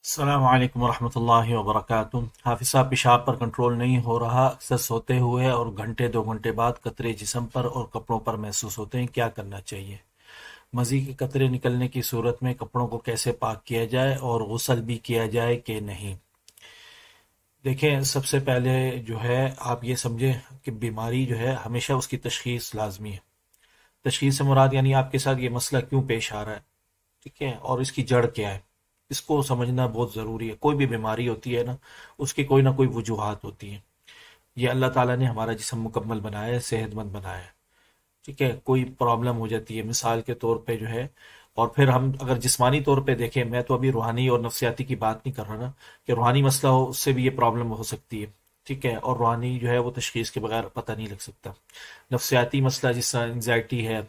अस्सलाम वालेकुम रहमतुल्लाहि व बरकातुहू। हाफिज साहब, पेशाब पर कंट्रोल नहीं हो रहा, अक्सर सोते हुए और घंटे 2 घंटे बाद कतरे जिस्म पर और कपड़ों पर महसूस होते हैं, क्या करना चाहिए? मज़ी के कतरे निकलने की सूरत में कपड़ों को कैसे पाक किया जाए और गुस्ल भी किया जाए कि नहीं? देखें, सबसे पहले जो है आप ये समझें कि बीमारी जो है हमेशा उसकी तशखीस लाजमी है। तशखीस से मुराद यानी आपके साथ ये मसला क्यों पेश आ रहा है, ठीक है, और इसकी जड़ क्या है, इसको समझना बहुत ज़रूरी है। कोई भी बीमारी होती है ना, उसकी कोई ना कोई वजूहात होती हैं। ये अल्लाह ताला ने हमारा जिस्म मुकम्मल बनाया है, सेहतमंद बनाया है, ठीक है। कोई प्रॉब्लम हो जाती है मिसाल के तौर पे जो है, और फिर हम अगर जिस्मानी तौर पे देखें, मैं तो अभी रूहानी और नफ्सियाती की बात नहीं कर रहा ना, कि रूहानी मसला हो उससे भी ये प्रॉब्लम हो सकती है, ठीक है, और रूहानी जो है वो तशखीस के बगैर पता नहीं लग सकता। नफ्सियाती मसला जिस तरह एंजाइटी है,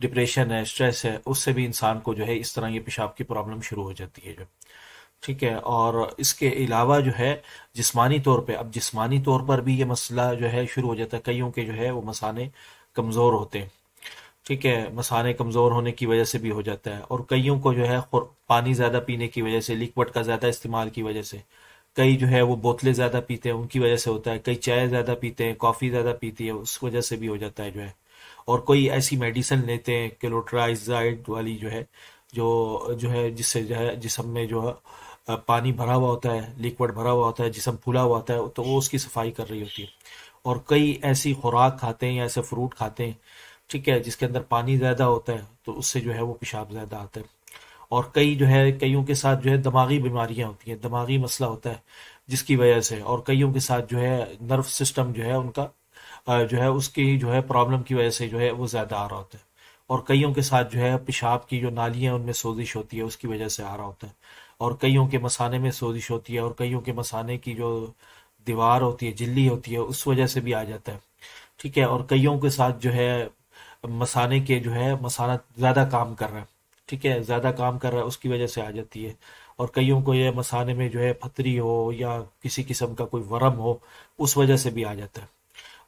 डिप्रेशन है, स्ट्रेस है, उससे भी इंसान को जो है इस तरह ये पेशाब की प्रॉब्लम शुरू हो जाती है जो, ठीक है। और इसके अलावा जो है जिस्मानी तौर पे, अब जिस्मानी तौर पर भी ये मसला जो है शुरू हो जाता है। कईयों के जो है वो मसाने कमज़ोर होते हैं, ठीक है, मसाने कमज़ोर होने की वजह से भी हो जाता है। और कईयों को जो है पानी ज़्यादा पीने की वजह से, लिक्विड का ज़्यादा इस्तेमाल की वजह से, कई जो है वो बोतलें ज़्यादा पीते हैं उनकी वजह से होता है, कई चाय ज़्यादा पीते हैं, कॉफ़ी ज़्यादा पीती है उस वजह से भी हो जाता है जो है। और कोई ऐसी मेडिसिन लेते हैं क्लोट्राइजाइड वाली जो है, जो है जिससे जो है जिसम में जो है पानी भरा हुआ होता है, लिक्विड भरा हुआ होता है, जिसम फूला हुआ होता है, तो वो उसकी सफाई कर रही होती है। और कई ऐसी खुराक खाते हैं या ऐसे फ्रूट खाते हैं, ठीक है, जिसके अंदर पानी ज़्यादा होता है, तो उससे जो है वो पेशाब ज़्यादा आता है। और कई जो है कईयों के साथ जो है दिमागी बीमारियां होती हैं, दिमागी मसला होता है जिसकी वजह से। और कईयों के साथ जो है नर्व सिस्टम जो है उनका जो है उसकी जो है प्रॉब्लम की वजह से जो है वो ज़्यादा आ रहा होता है। और कईयों के साथ जो है पेशाब की जो नालियाँ हैं उनमें सोजिश होती है, उसकी वजह से आ रहा होता है। और कईयों के मसाने में सोजिश होती है, और कईयों के मसाने की जो दीवार होती है, झिल्ली होती है, उस वजह से भी आ जाता है, ठीक है। और कईयों के साथ जो है मसाने के जो है मसाना ज़्यादा काम कर रहा है, ठीक है, ज़्यादा काम कर रहा है, उसकी वजह से आ जाती है। और कईयों को ये मसाने में जो है पथरी हो या किसी किस्म का कोई वरम हो, उस वजह से भी आ जाता है।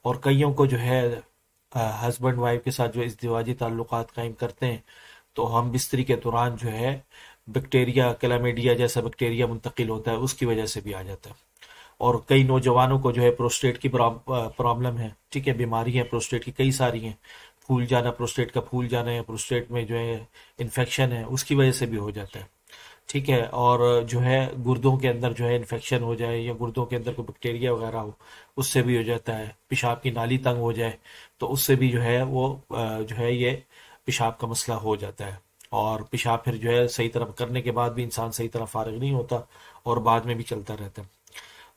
और कईयों को जो है हस्बैंड वाइफ के साथ जो इज़दिवाजी ताल्लुकात कायम करते हैं, तो हम बिस्तरी के दौरान जो है बैक्टीरिया, क्लामीडिया जैसा बैक्टीरिया मुंतकिल होता है, उसकी वजह से भी आ जाता है। और कई नौजवानों को जो है प्रोस्टेट की प्रॉब्लम है, ठीक है, बीमारी है प्रोस्टेट की, कई सारी हैं। फूल जाना, प्रोस्टेट का फूल जाना है, प्रोस्टेट में जो है इन्फेक्शन है, उसकी वजह से भी हो जाता है, ठीक है। और जो है गुर्दों के अंदर जो है इन्फेक्शन हो जाए या गुर्दों के अंदर कोई बैक्टीरिया वगैरह हो, उससे भी हो जाता है। पेशाब की नाली तंग हो जाए तो उससे भी जो है वो जो है ये पेशाब का मसला हो जाता है। और पेशाब फिर जो है सही तरह करने के बाद भी इंसान सही तरह फारिग नहीं होता, और बाद में भी चलता रहता है।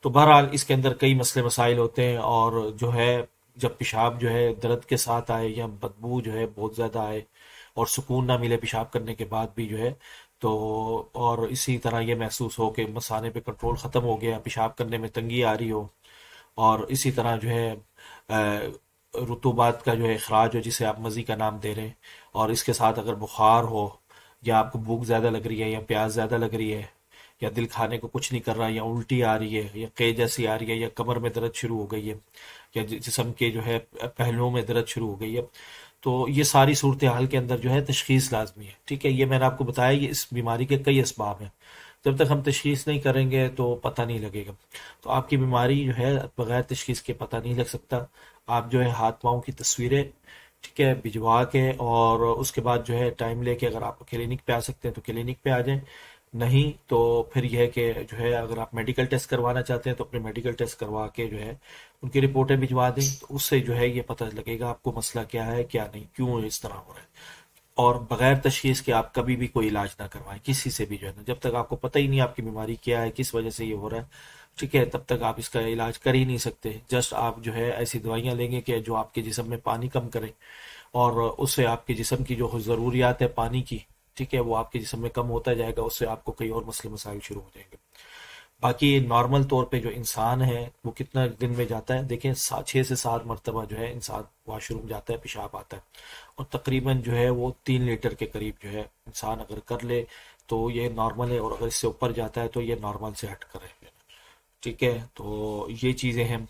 तो बहरहाल इसके अंदर कई मसले मसाइल होते हैं। और जो है जब पेशाब जो है दर्द के साथ आए या बदबू जो है बहुत ज़्यादा आए और सुकून ना मिले पेशाब करने के बाद भी जो है, तो और इसी तरह ये महसूस हो कि मसाने पे कंट्रोल ख़त्म हो गया, पेशाब करने में तंगी आ रही हो, और इसी तरह जो है रुतूबात का जो है अखराज हो, जिसे आप मज़ी का नाम दे रहे हैं, और इसके साथ अगर बुखार हो, या आपको भूख ज़्यादा लग रही है, या प्यास ज़्यादा लग रही है, या दिल खाने को कुछ नहीं कर रहा, या उल्टी आ रही है, या क़े जैसी आ रही है, या कमर में दर्द शुरू हो गई है, या जिस्म के जो है पहलुओं में दर्द शुरू हो गई है, तो ये सारी सूरत हाल के अंदर जो है तशखीस लाजमी है, ठीक है। ये मैंने आपको बताया, ये इस बीमारी के कई असबाब हैं। जब तक हम तशखीस नहीं करेंगे तो पता नहीं लगेगा। तो आपकी बीमारी जो है बगैर तशखीस के पता नहीं लग सकता। आप जो है हाथ पाँव की तस्वीरें, ठीक है, भिजवा के, और उसके बाद जो है टाइम लेके अगर आप क्लिनिक पे आ सकते हैं तो क्लिनिक पे आ जाएं। नहीं तो फिर यह है कि जो है अगर आप मेडिकल टेस्ट करवाना चाहते हैं तो अपने मेडिकल टेस्ट करवा के जो है उनकी रिपोर्टें भिजवा दें, तो उससे जो है ये पता लगेगा आपको मसला क्या है, क्या नहीं, क्यों इस तरह हो रहा है। और बगैर तशखीस के आप कभी भी कोई इलाज ना करवाएं किसी से भी, जो है ना, जब तक आपको पता ही नहीं आपकी बीमारी क्या है, किस वजह से ये हो रहा है, ठीक है, तब तक आप इसका इलाज कर ही नहीं सकते। जस्ट आप जो है ऐसी दवाइयाँ लेंगे कि जो आपके जिस्म में पानी कम करें, और उससे आपके जिस्म की जो ज़रूरियात है पानी की, ठीक है, वो आपके जिस्म में कम होता जाएगा, उससे आपको कई और मसले मसाइल शुरू हो जाएंगे। बाकी नॉर्मल तौर पे जो इंसान है वो कितना दिन में जाता है, देखें 6 से 7 मरतबा जो है इंसान वॉशरूम जाता है, पेशाब आता है, और तकरीबन जो है वो 3 लीटर के करीब जो है इंसान अगर कर ले तो ये नॉर्मल है, और अगर इससे ऊपर जाता है तो ये नॉर्मल से हट कर है, ठीक है। तो ये चीज़ें हैं।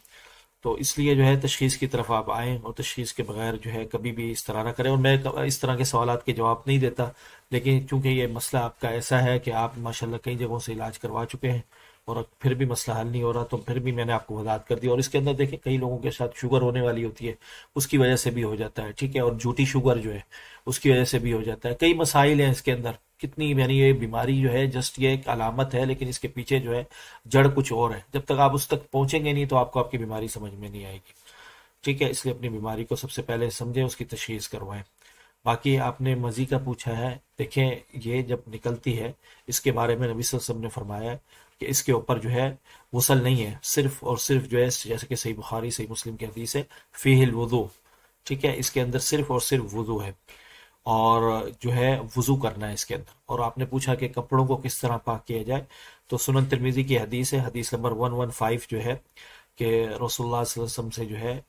तो इसलिए जो है तशखीस की तरफ आप आएँ, और तशखीस के बगैर जो है कभी भी इस तरह ना करें। और मैं इस तरह के सवालात के जवाब नहीं देता, लेकिन चूंकि ये मसला आपका ऐसा है कि आप माशाल्लाह कई जगहों से इलाज करवा चुके हैं और फिर भी मसला हल नहीं हो रहा, तो फिर भी मैंने आपको वजाहत कर दी। और इसके अंदर देखें, कई लोगों के साथ शुगर होने वाली होती है, उसकी वजह से भी हो जाता है, ठीक है, और झूठी शुगर जो है उसकी वजह से भी हो जाता है। कई मसाइल हैं इसके अंदर, कितनी, यानी ये बीमारी जो है जस्ट ये एक अलामत है, लेकिन इसके पीछे जो है जड़ कुछ और है। जब तक आप उस तक पहुंचेंगे नहीं तो आपको आपकी बीमारी समझ में नहीं आएगी, ठीक है। इसलिए अपनी बीमारी को सबसे पहले समझें, उसकी तशखीस करवाएं। बाकी आपने मजी का पूछा है, देखें ये जब निकलती है, इसके बारे में नबी सल्लल्लाहु अलैहि वसल्लम ने फरमाया है कि इसके ऊपर जो है गुस्ल नहीं है, सिर्फ और सिर्फ जो है, जैसे कि सही बुखारी सही मुस्लिम की हदीस है, फीहिल वुदू, ठीक है, इसके अंदर सिर्फ और सिर्फ वुदू है, और जो है वुजू करना है इसके अंदर। और आपने पूछा कि कपड़ों को किस तरह पाक किया जाए, तो सुनन तिरमिजी की हदीस है, हदीस नंबर 115 जो है कि रसूलुल्लाह सल्लल्लाहु अलैहि वसल्लम से जो है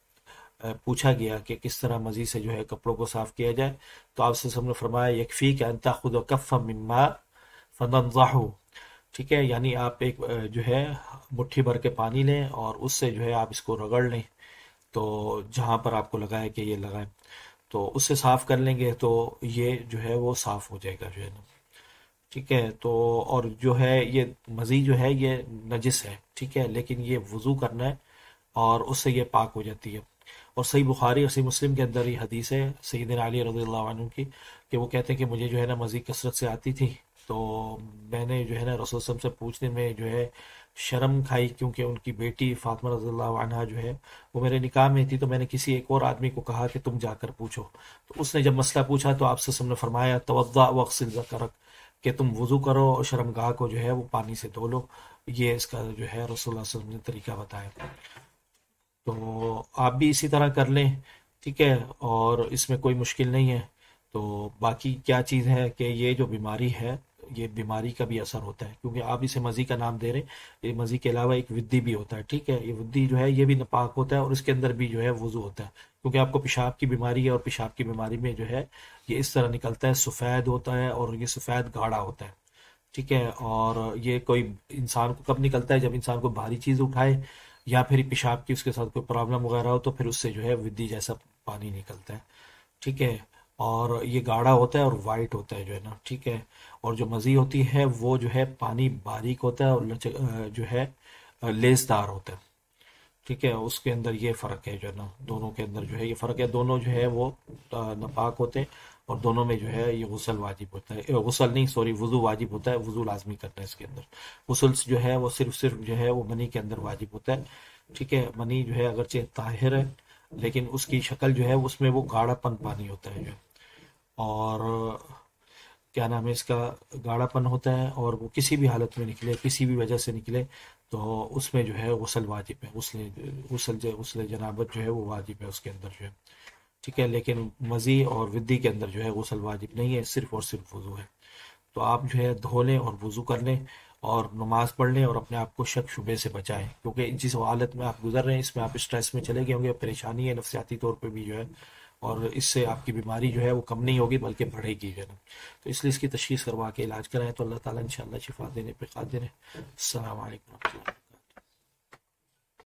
पूछा गया कि किस तरह मज़ी से जो है कपड़ों को साफ किया जाए, तो आपसे सबने फरमाया यकफ़ी कि अन ताख़ुज़ कफ़्फ़न मिम्मा फनज़हू, ठीक है, यानी आप एक जो है मुट्ठी भर के पानी लें और उससे जो है आप इसको रगड़ लें, तो जहाँ पर आपको लगा है कि ये लगा है, तो उससे साफ कर लेंगे तो ये जो है वो साफ हो जाएगा जो है ना, ठीक है। तो और जो है ये मज़ी जो है ये नजिस है, ठीक है, लेकिन ये वज़ू करना है और उससे ये पाक हो जाती है। और सही बुखारी और सही मुस्लिम के अंदर ये हदीस है सैयदना अली रज़ियल्लाहु अन्हु की, कि वो कहते हैं कि मुझे जो है ना मज़ी कसरत से आती थी, तो मैंने जो है ना रसूल सल्लल्लाहु अलैहि वसल्लम से पूछने में जो है शर्म खाई, क्योंकि उनकी बेटी फातिमा रज़ियल्लाहु अन्हा जो है वो मेरे निकाह में थी, तो मैंने किसी एक और आदमी को कहा कि तुम जाकर पूछो। तो उसने जब मसला पूछा तो आपसे सबने फरमाया तवद्दा वग़सिल ज़करक, कि तुम वज़ू करो और शर्मगाह को जो है वो पानी से धो लो। ये इसका जो है रसूलुल्लाह सल्लल्लाहु अलैहि वसल्लम ने तरीका बताया, तो आप भी इसी तरह कर लें, ठीक है, और इसमें कोई मुश्किल नहीं है। तो बाकी क्या चीज़ है कि ये जो बीमारी है, ये बीमारी का भी असर होता है, क्योंकि आप इसे मज़ी का नाम दे रहे हैं, ये मज़ी के अलावा एक विद्दी भी होता है, ठीक है, ये विद्दी जो है ये भी नापाक होता है और इसके अंदर भी जो है वज़ू होता है, क्योंकि आपको पेशाब की बीमारी है और पेशाब की बीमारी में जो है ये इस तरह निकलता है, सफ़ेद होता है और ये सफ़ेद गाढ़ा होता है, ठीक है। और ये कोई इंसान को कब निकलता है, जब इंसान को भारी चीज़ उठाए या फिर पेशाब की उसके साथ कोई प्रॉब्लम वगैरह हो, तो फिर उससे जो है विद्दी जैसा पानी निकलता है, ठीक है। और ये गाढ़ा होता है और वाइट होता है जो है ना, ठीक है। और जो मज़ी होती है वो जो है पानी बारीक होता है और जो है लेसदार होता है, ठीक है। उसके अंदर ये फ़र्क है जो है ना, दोनों के अंदर जो है ये फ़र्क है, दोनों जो है वो नापाक होते हैं और दोनों में जो है ये गुस्ल वाजिब होता है, गुस्ल नहीं सॉरी वज़ू वाजिब होता है, वज़ू लाजमी करना है इसके अंदर। गुस्ल जो है वो सिर्फ सिर्फ जो है वो मनी के अंदर वाजिब होता है, ठीक है। मनी जो है अगरचे ताहिर है, लेकिन उसकी शक्ल जो है उसमें वो गाढ़ापन पानी होता है जो है, और क्या नाम है इसका, गाढ़ापन होता है, और वो किसी भी हालत में निकले, किसी भी वजह से निकले, तो उसमें जो है गुस्ल वाजिब है, गुस्ल जनाबत जो है वो वाजिब है उसके अंदर जो है, ठीक है। लेकिन मज़ी और विद्दी के अंदर जो है गुस्ल वाजिब नहीं है, सिर्फ और सिर्फ वज़ू है। तो आप जो है धो लें और वज़ू कर लें और नमाज पढ़ लें और अपने आप को शक शुबे से बचाएं, क्योंकि जिस हालत में आप गुजर रहे हैं इसमें आप स्ट्रेस में चले गए होंगे, परेशानी है नफसियाती तौर पे भी जो है, और इससे आपकी बीमारी जो है वो कम नहीं होगी बल्कि बढ़ेगी जो है ना। तो इसलिए इसकी तशख़ीस करवा के इलाज कराएं, तो अल्लाह ताला इंशाअल्लाह शिफा देने पे क़ादिर है। अस्सलाम वालेकुम।